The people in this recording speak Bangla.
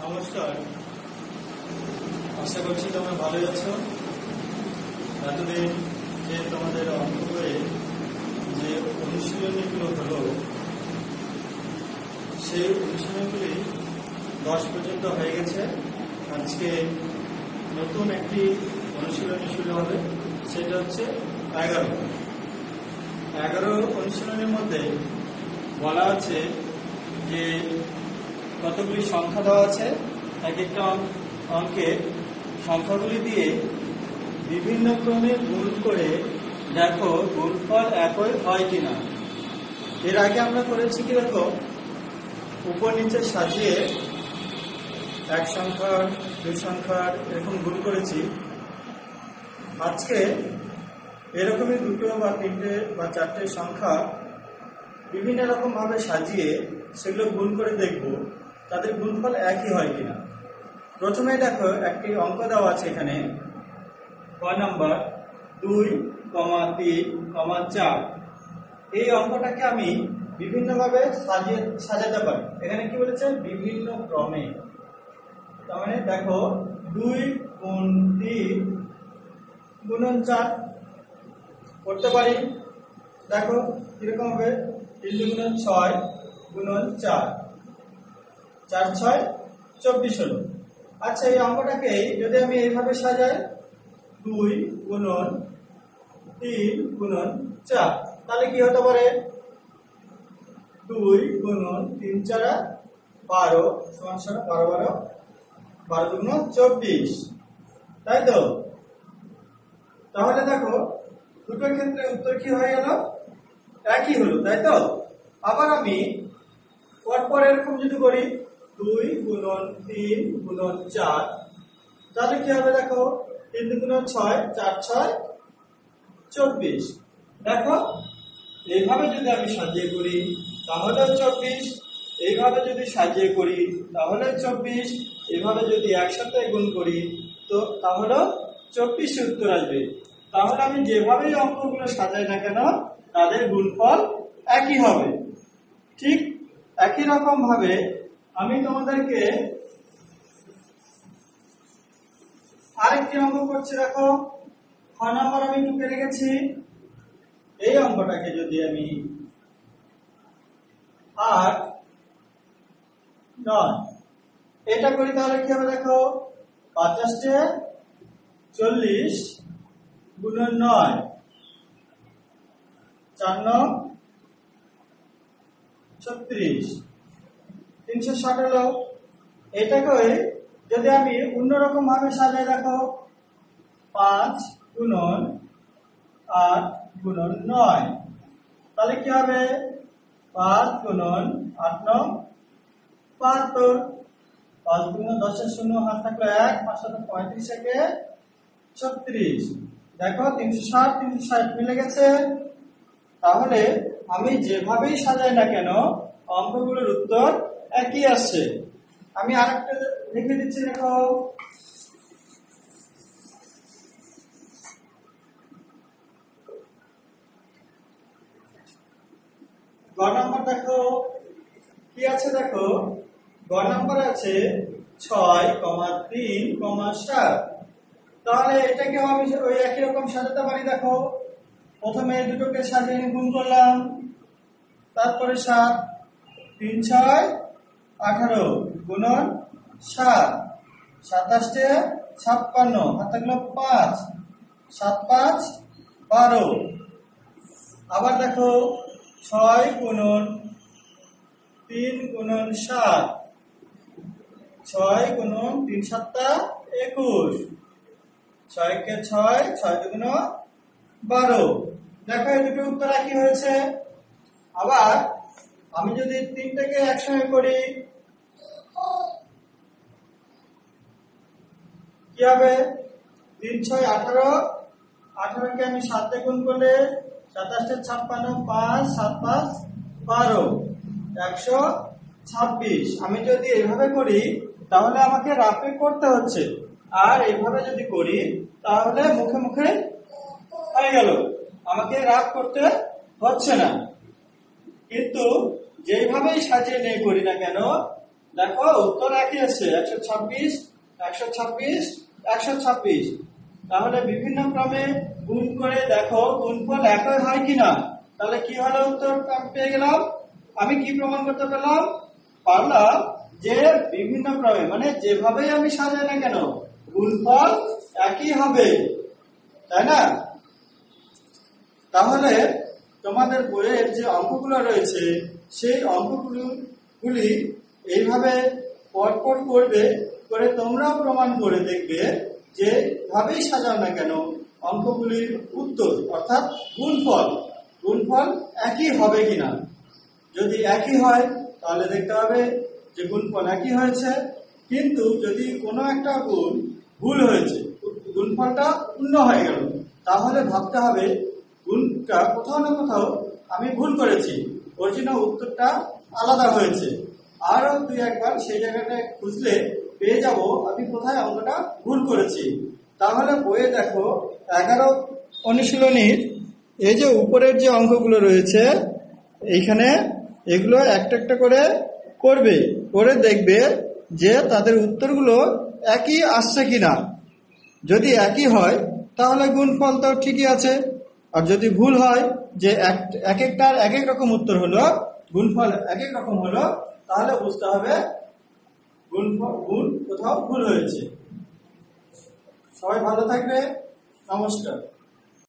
নমস্কার, আশা করছি তোমরা ভালোই আছো। এতদিন যে তোমাদের অঙ্ক বইয়ে যে অনুশীলনীগুলো হলো, সেই অনুশীলনীগুলি 10 পর্যন্ত হয়ে গেছে। আজকে নতুন একটি অনুশীলনী শুরু হবে, সেটা হচ্ছে 11 অনুশীলনীর মধ্যে বলা আছে যে কতগুলি সংখ্যা দেওয়া আছে। এক একটা অঙ্কে সংখ্যাগুলি দিয়ে বিভিন্ন ক্রমে গুণ করে দেখো গুণফল একই হয় কিনা। এর আগে আমরা করেছি কি দেখো, উপর নিচে সাজিয়ে এক সংখ্যার দুই সংখ্যার এরকম গুণ করেছি। আজকে এরকমই দুটো বা তিনটে বা চারটে সংখ্যা বিভিন্ন রকম ভাবে সাজিয়ে সেগুলো গুণ করে দেখব তাদের গুণফল একই হয় কিনা। প্রথমে দেখো একটি অঙ্ক দেওয়া আছে এখানে, ক নাম্বার 2, 3, 4। এই অঙ্কটাকে আমি বিভিন্নভাবে সাজাতে পারি। এখানে কি বলেছে, বিভিন্ন ক্রমে। তার মানে দেখো 2 গুণ 3 গুণন 4 করতে পারি। দেখো কিরকম হবে, 3 গুণন 6 গুণন 4, 4 6 24 হলো। আচ্ছা, এই অঙ্কটাকে যদি আমি এইভাবে সাজাই, 2 গুণন 3 গুণন 4, তাহলে কি হতে পারে, 2 গুণন 3 4 12 সমান 12 12 গুণ 24, তাই তো? তাহলে দেখো দুটো ক্ষেত্রে উত্তর কি হয়ে গেল, একই হলো, তাই তো? আবার আমি পরপর এরকম যদি করি, 2 গুণন 3 গুণন 4, তাহলে কি হবে, দেখো 3 গুণন 6 4 6 24। দেখো এইভাবে যদি আমি সাজিয়ে করি তাহলে 24, এইভাবে যদি সাজিয়ে করি তাহলে 24, এইভাবে যদি একসাথে গুণ করি তো তাহলে 24 উত্তর আসবে। তাহলে আমি যেভাবেই অঙ্কগুলো সাজাই না কেন তাদের গুণফল একই হবে। ঠিক একই রকম ভাবে আমি তোমাদেরকে আরেকটি অঙ্ক করছি। দেখো খ নাম্বার আমি টুকে রেখেছি। এই অঙ্কটাকে যদি আমি 8 9 এটা করি তাহলে কি হবে, দেখো 50 40 গুণন 9 4 9 36 360 হলো। এটাকে যদি আমি অন্যরকম ভাবে সাজাই, দেখো 5 গুণন 8 গুণন 9, তাহলে কি হবে, 5 গুণন 8 9 72, 5 গুণন 10 শূন্য হাত থাকলো 1, 5 35 থেকে 36। দেখো 360 360 মিলে গেছে। তাহলে আমি যেভাবেই সাজাই না কেন অঙ্কগুলোর উত্তর একই আসছে। আমি আরেকটা লিখে দিচ্ছি, দেখো গ নাম্বার। দেখো কি আছে, দেখো গ নাম্বার আছে 6, 3, 7। তাহলে এটাকে আমি ওই একই রকম সাজাতে পারি। দেখো প্রথমে দুটোকে সাজিয়ে গুণ করলাম, তারপরে 7 3 6 18 গুণন 7 27 56 হাত থাকলো 5 7 5 12। আবার দেখো 6 গুণন 3 গুণন 7, 6 গুণন 3 7 21, 6 কে 6 6 দুগুণ 12। দেখো এই দুটো উত্তর একই হয়েছে। আবার আমি যদি তিনটাকে একসঙ্গে করি কি হবে, 3 6 18, 18 কে আমি 7 দিয়ে গুণ করলে 27 56 5 7 5 12 126। আমি যদি এইভাবে করি তাহলে আমাকে রাফে করতে হচ্ছে, আর এইভাবে যদি করি তাহলে মুখে মুখে হয়ে গেল, আমাকে রাফ করতে হচ্ছে না। কিন্তু যেভাবেই সাজিয়ে নিয়ে করি না কেন দেখো উত্তর একই আছে, 126, 126, 126। তাহলে বিভিন্ন ক্রমে গুণ করে দেখো গুণফল একই হয় কিনা। তাহলে কি হলো উত্তর পেয়ে গেলাম। আমি কি প্রমাণ করতে পারলাম যে বিভিন্ন ক্রমে মানে যেভাবেই আমি সাজাই না কেন গুণফল একই হবে, তাই না? তাহলে তোমাদের বইয়ের যে অঙ্কগুলো রয়েছে সেই অঙ্কগুলি এইভাবে পরপর করবে, করে তোমরাও প্রমাণ করে দেখবে যে ভাবেই সাজাও না কেন অঙ্কগুলির উত্তর অর্থাৎ গুণফল একই হবে কিনা। যদি একই হয় তাহলে দেখতে হবে যে গুণফল একই হয়েছে, কিন্তু যদি কোনো একটা গুণ ভুল হয়েছে, গুণফলটা শূন্য হয়ে গেল, তাহলে ভাবতে হবে গুণটা কোথাও না কোথাও আমি ভুল করেছি, ওর জন্য উত্তরটা আলাদা হয়েছে। আরো দুই একবার সেই জায়গাটায় খুঁজলে পেয়ে যাব আমি কোথায় অঙ্কটা ভুল করেছি। তাহলে বইয়ে দেখো 11 অনুশীলনীর এই যে উপরের যে অঙ্কগুলো রয়েছে এইখানে এগুলো একটা একটা করে করবে, করে দেখবে যে তাদের উত্তরগুলো একই আসছে কিনা। যদি একই হয় তাহলে গুণফল তো ঠিকই আছে, আর যদি ভুল হয় যে এক একটার এক এক রকম উত্তর হলো, গুণফল এক এক রকম হলো, তাহলে বুঝতে হবে গুণ কোথাও ভুল হয়েছে। সবাই ভালো থাকবে, নমস্কার।